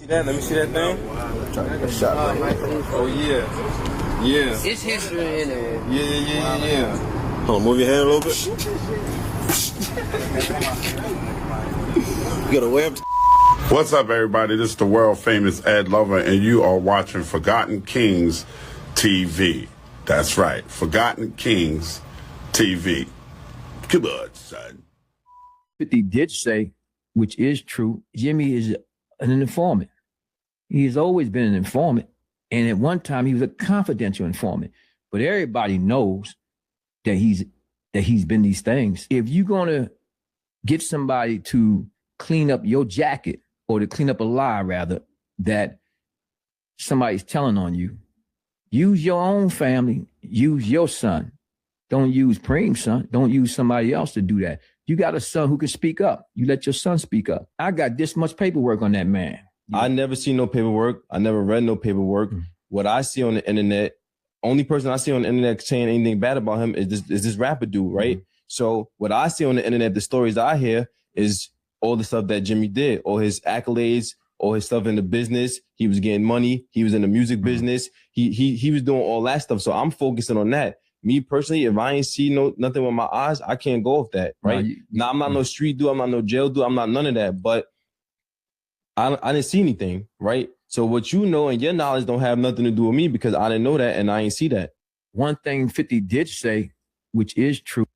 See that? Let me see that thing. Trying to get a shot. Oh yeah, yeah. It's history in it. Yeah. Hold on, move your hand a little bit. You gotta wear them. What's up, everybody? This is the world famous Ed Lover, and you are watching Forgotten Kings TV. That's right, Forgotten Kings TV. Come on, son. 50 did say, which is true, Jimmy is an informant. He has always been an informant. And at one time, he was a confidential informant. But everybody knows that he's been these things. If you're going to get somebody to clean up your jacket, or to clean up a lie, rather, that somebody's telling on you, use your own family, use your son. Don't use Preem's son. Don't use somebody else to do that. You got a son who can speak up. You let your son speak up. I got this much paperwork on that man. I never see no paperwork. I never read no paperwork. Mm-hmm. What I see on the internet, only person I see on the internet saying anything bad about him is this rapper dude, right? Mm-hmm. So what I see on the internet, the stories I hear is all the stuff that Jimmy did, all his accolades, all his stuff in the business. He was getting money. He was in the music business. He was doing all that stuff. So I'm focusing on that. Me personally, if I ain't see nothing with my eyes, I can't go off that, right? Now, I'm not no street dude. I'm not no jail dude. I'm not none of that. But I didn't see anything, right? So what you know and your knowledge don't have nothing to do with me because I didn't know that and I ain't see that. One thing 50 did say, which is true,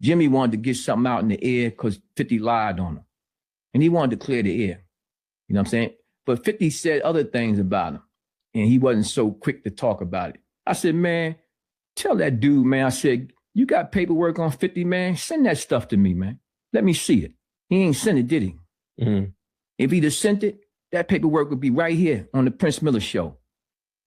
Jimmy wanted to get something out in the air because 50 lied on him. And he wanted to clear the air. You know what I'm saying? But 50 said other things about him. And he wasn't so quick to talk about it. I said, man, tell that dude, man. I said, you got paperwork on 50, man? Send that stuff to me, man. Let me see it. He ain't sent it, did he? Mm-hmm. If he'd have sent it, that paperwork would be right here on the Prince Miller show,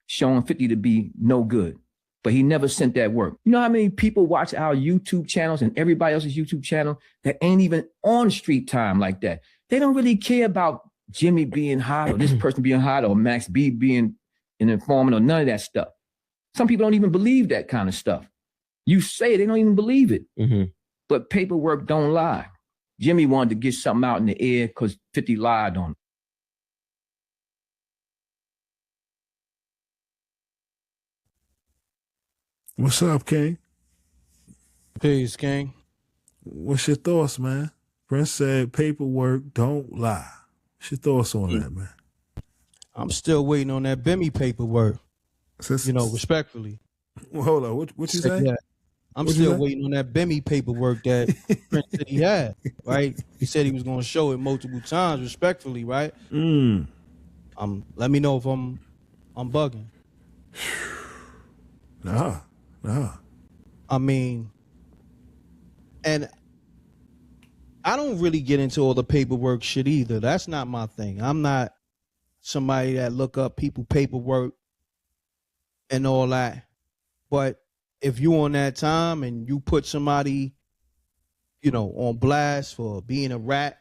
showing 50 to be no good. But he never sent that work. You know how many people watch our YouTube channels and everybody else's YouTube channel that ain't even on street time like that? They don't really care about Jimmy being hot or this person being hot or Max B being an informant or none of that stuff. Some people don't even believe that kind of stuff. You say it, they don't even believe it. Mm-hmm. But paperwork don't lie. Jimmy wanted to get something out in the air because 50 lied on him. What's up, King? Peace, King. What's your thoughts, man? Prince said paperwork don't lie. What's your thoughts on that, man? I'm still waiting on that Bimmy paperwork. Respectfully. Well, hold on. What you say? Yeah. I'm still waiting on that Bimmy paperwork that Prince said he had, right? He said he was going to show it multiple times, respectfully, right? Let me know if I'm bugging. Nah. I mean, and I don't really get into all the paperwork shit either. That's not my thing. I'm not somebody that look up people paperwork and all that. But if you on that time and you put somebody, on blast for being a rat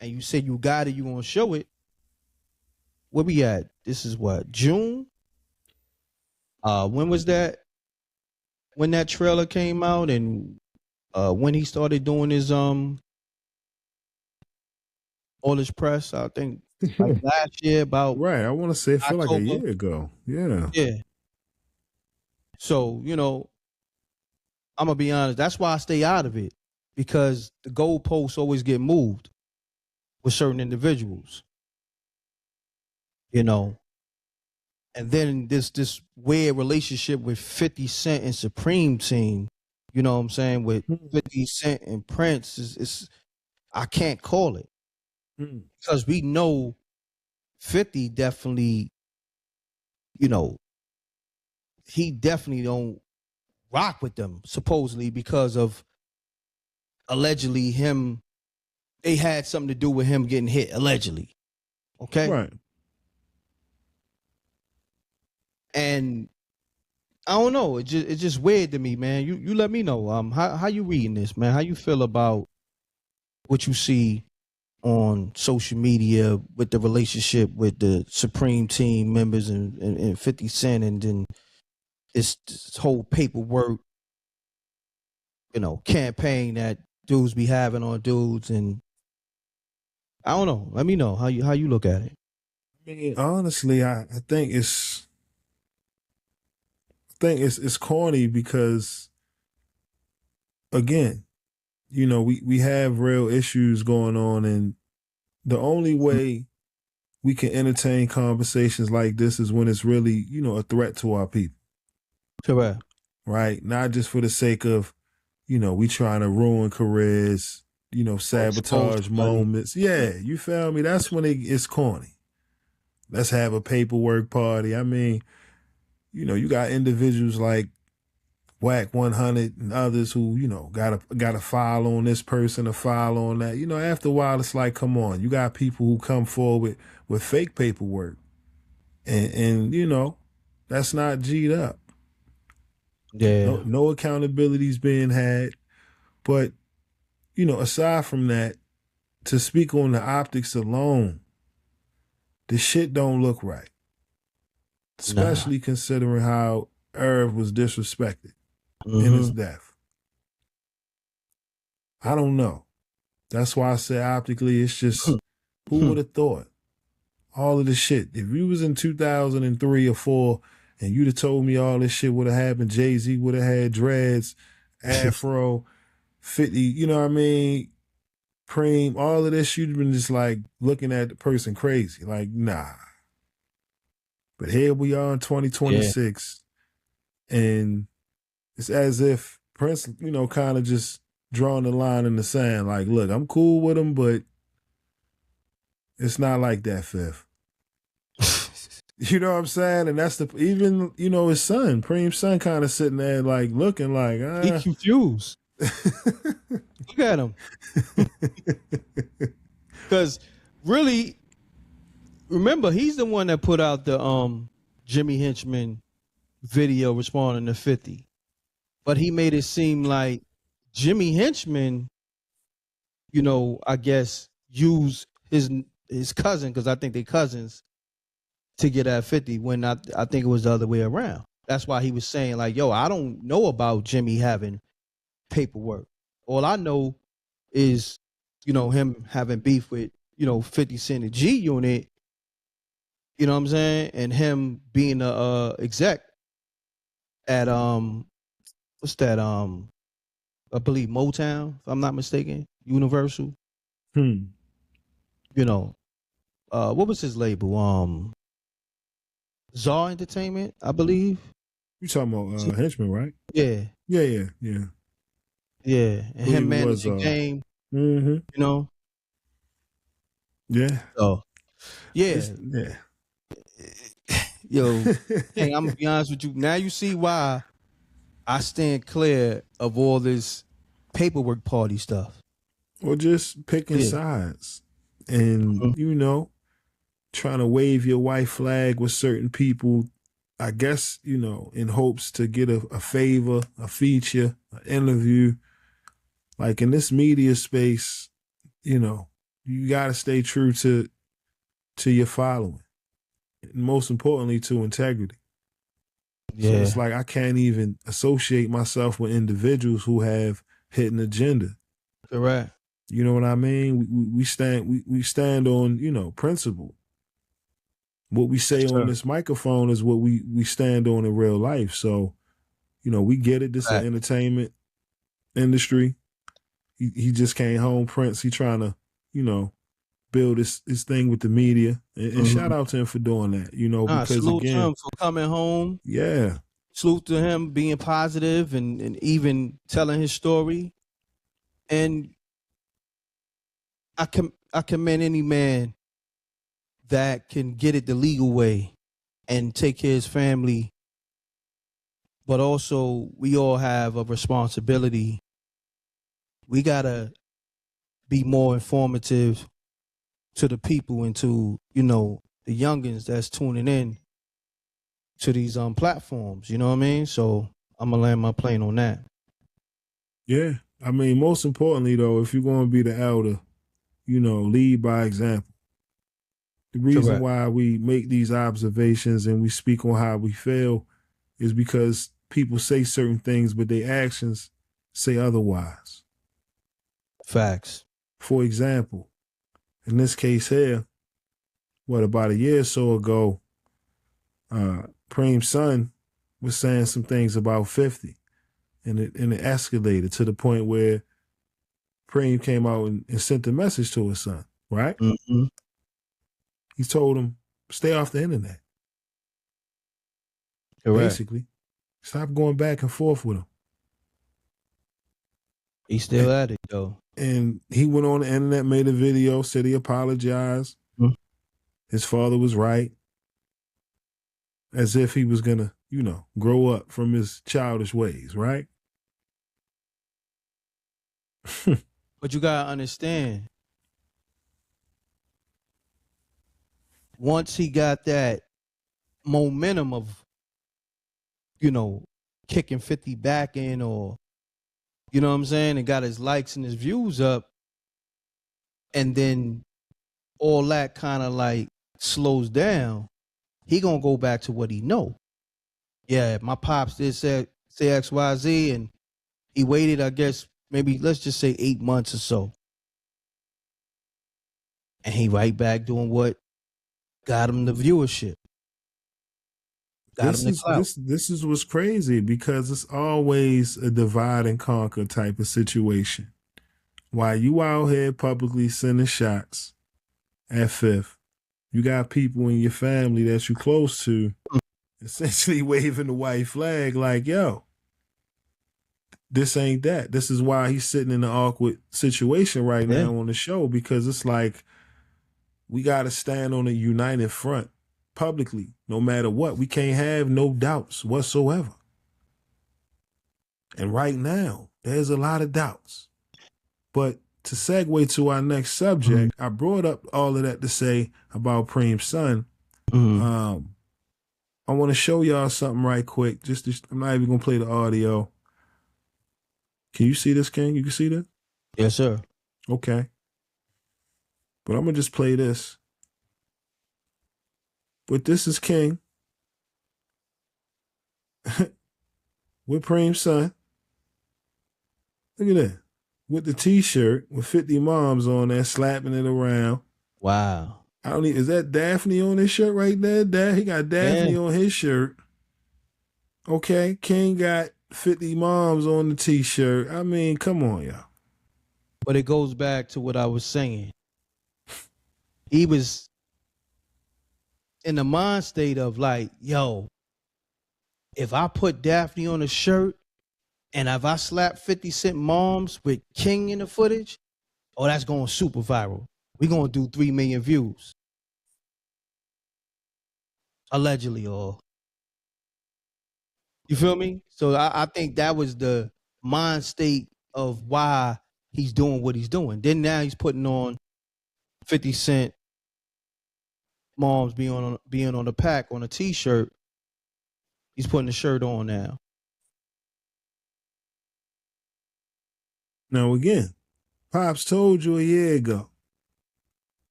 and you say you got it, you gonna show it. Where we at? This is what, June? When was that? When that trailer came out and when he started doing his all his press, I think like last year about right. I want to say it felt like a year ago. Yeah. So, I'm gonna be honest, that's why I stay out of it, because the goalposts always get moved with certain individuals. And then this weird relationship with 50 Cent and Supreme Team, you know what I'm saying, with 50 Cent and Prince is I can't call it. Because we know 50 definitely, he definitely don't rock with them, supposedly, because of allegedly they had something to do with him getting hit, allegedly. Okay? Right. And I don't know, it's just weird to me, man. You let me know. How you reading this, man? How you feel about what you see on social media with the relationship with the Supreme Team members and 50 Cent, and then this whole paperwork, campaign that dudes be having on dudes, and I don't know. Let me know how you look at it. I mean, honestly, I think it's corny because, again, you know, we have real issues going on, and the only way we can entertain conversations like this is when it's really, you know, a threat to our people. Correct. Right? Not just for the sake of, you know, we trying to ruin careers, you know, sabotage moments. Yeah, you feel me? That's when it's corny. Let's have a paperwork party. I mean, you know, you got individuals like Whack 100 and others who, you know, got a file on this person, a file on that. You know, after a while, it's like, come on. You got people who come forward with fake paperwork. And you know, that's not G'd up. Yeah. No accountability's being had. But, you know, aside from that, to speak on the optics alone, the shit don't look right. Especially considering how Irv was disrespected in his death. I don't know. That's why I say optically, it's just, who would have thought? All of this shit. If you was in 2003 or 4 and you'd have told me all this shit would have happened, Jay-Z would have had dreads, afro, 50, you know what I mean? Preem, all of this, you'd have been just like looking at the person crazy. Like, nah. But here we are in 2026, and it's as if Prince, you know, kind of just drawing the line in the sand. Like, look, I'm cool with him, but it's not like that, Fifth. You know what I'm saying? And that's even, you know, his son, Preem's son, kind of sitting there like looking like, He confused. Look at him. Because really, remember, he's the one that put out the Jimmy Henchman video responding to 50. But he made it seem like Jimmy Henchman, you know, I guess, used his cousin, because I think they cousins, to get at 50, when I think it was the other way around. That's why he was saying, like, yo, I don't know about Jimmy having paperwork. All I know is, you know, him having beef with, you know, 50 Cent and G Unit, you know what I'm saying? And him being a exec at what's that? I believe Motown, if I'm not mistaken, Universal. You know, what was his label? Czar Entertainment, I believe. You talking about Henchman, right? Yeah. Yeah. Yeah. And him managing game. You know? Yeah. So yeah. Yeah. Yo, hey, I'm gonna be honest with you. Now you see why I stand clear of all this paperwork party stuff. Or just picking sides. And, you know, trying to wave your white flag with certain people, I guess, you know, in hopes to get a favor, a feature, an interview. Like in this media space, you know, you got to stay true to your following. And most importantly, to integrity. Yeah. So it's like I can't even associate myself with individuals who have hidden agenda. Correct. You know what I mean? We stand on, you know, principle. What we say on this microphone is what we stand on in real life. So, you know, we get it. This is an entertainment industry. He just came home, Prince. He trying to, you know, build his thing with the media. And shout out to him for doing that, you know, because salute again, to him for coming home. Yeah. Salute to him being positive and even telling his story. And I commend any man that can get it the legal way and take care of his family. But also, we all have a responsibility. We gotta be more informative to the people and to, you know, the youngins that's tuning in to these platforms. You know what I mean? So I'm gonna land my plane on that. Yeah. I mean, most importantly though, if you're gonna be the elder, you know, lead by example. The reason why we make these observations and we speak on how we feel is because people say certain things, but their actions say otherwise. Facts. For example, in this case here, about a year or so ago, Preem's son was saying some things about 50, and it escalated to the point where Preem came out and sent a message to his son, right? Mm-hmm. He told him, stay off the internet. Correct. Basically, stop going back and forth with him. He's still at it, though. And he went on the internet, made a video, said he apologized. Mm-hmm. His father was right. As if he was going to, grow up from his childish ways, right? But you got to understand, once he got that momentum of, kicking 50 back in, or, you know what I'm saying, and got his likes and his views up, and then all that kind of like slows down, he gonna go back to what he know. Yeah, my pops did say XYZ, and he waited, I guess, maybe let's just say 8 months or so. And he right back doing what got him the viewership. This is what's crazy, because it's always a divide and conquer type of situation. While you out here publicly sending shots at Fifth, you got people in your family that you close to essentially waving the white flag like, yo, this ain't that. This is why he's sitting in an awkward situation right now on the show, because it's like we got to stand on a united front publicly, no matter what. We can't have no doubts whatsoever. And right now, there's a lot of doubts. But to segue to our next subject, I brought up all of that to say about Preem's son. I want to show y'all something right quick. I'm not even going to play the audio. Can you see this, King? You can see that? Yes, sir. Okay. But I'm going to just play this. But this is King with Preem's son. Look at that. With the t-shirt with 50 moms on there, slapping it around. Wow. Is that Daphne on his shirt right there? He got Daphne on his shirt. Okay. King got 50 moms on the t-shirt. I mean, come on, y'all. But it goes back to what I was saying. He was in the mind state of like, yo, if I put Daphne on a shirt and if I slap 50 Cent moms with King in the footage, oh, that's going super viral. We're going to do 3 million views. Allegedly, or you feel me? So I think that was the mind state of why he's doing what he's doing. Then now he's putting on 50 Cent moms being on the pack on a t-shirt. He's putting the shirt on now. Now again, Pops told you a year ago,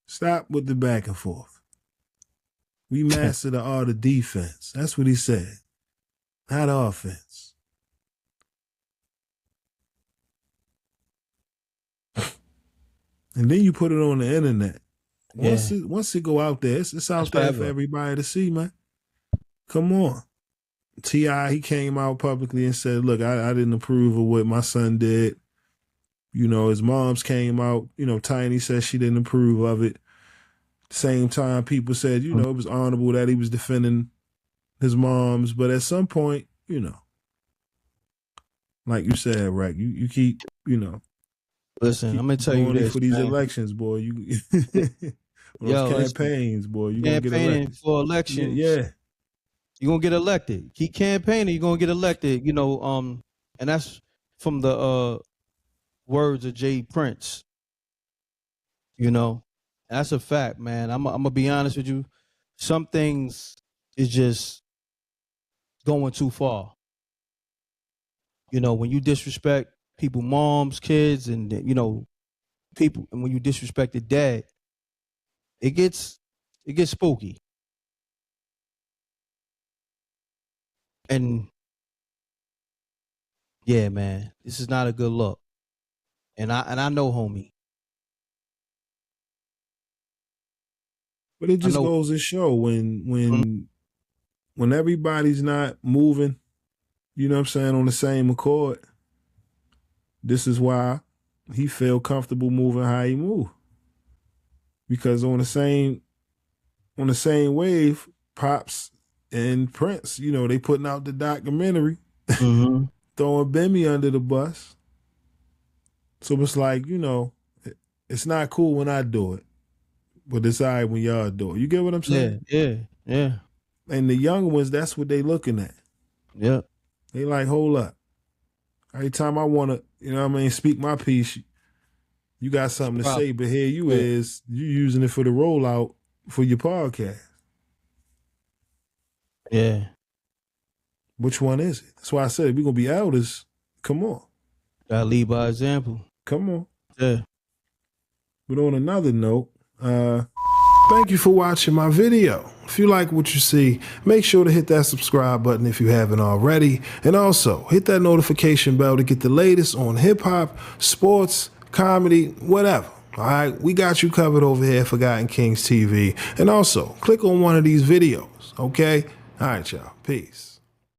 stop with the back and forth. We master the art of defense. That's what he said, not offense. And then you put it on the internet. Once it go out there, it's out there for everybody to see, man. Come on. T.I., he came out publicly and said, look, I didn't approve of what my son did. His moms came out. Tiny said she didn't approve of it. Same time, people said, it was honorable that he was defending his moms. But at some point, like you said, right, you keep, Listen, I'm going to tell you this, for these elections, boy. Those campaigns, boy. You going to get elected. For elections. Yeah. You're going to get elected. Keep campaigning, you're going to get elected. And that's from the words of Jay Prince. That's a fact, man. I'm going to be honest with you. Some things is just going too far. When you disrespect people, moms, kids, and, people, and when you disrespect the dad, it gets spooky. And yeah, man, this is not a good look. And I know homie. But it just goes to show when everybody's not moving, you know what I'm saying, on the same accord, this is why he felt comfortable moving how he moved. Because on the same wave, Pops and Prince, you know, they putting out the documentary, throwing Bemmy under the bus. So it's like, you know, it's not cool when I do it, but it's all right when y'all do it. You get what I'm saying? Yeah. And the young ones, that's what they looking at. Yeah. They like, hold up. Every time I want to, you know what I mean, speak my piece, you got something to say, but here you is, you using it for the rollout for your podcast. Yeah. Which one is it? That's why I said, we're going to be elders. Come on. Gotta lead by example. Come on. Yeah. But on another note, thank you for watching my video. If you like what you see, make sure to hit that subscribe button if you haven't already. And also, hit that notification bell to get the latest on hip-hop, sports, comedy, whatever. All right? We got you covered over here at Forgotten Kings TV. And also, click on one of these videos, okay? All right, y'all. Peace.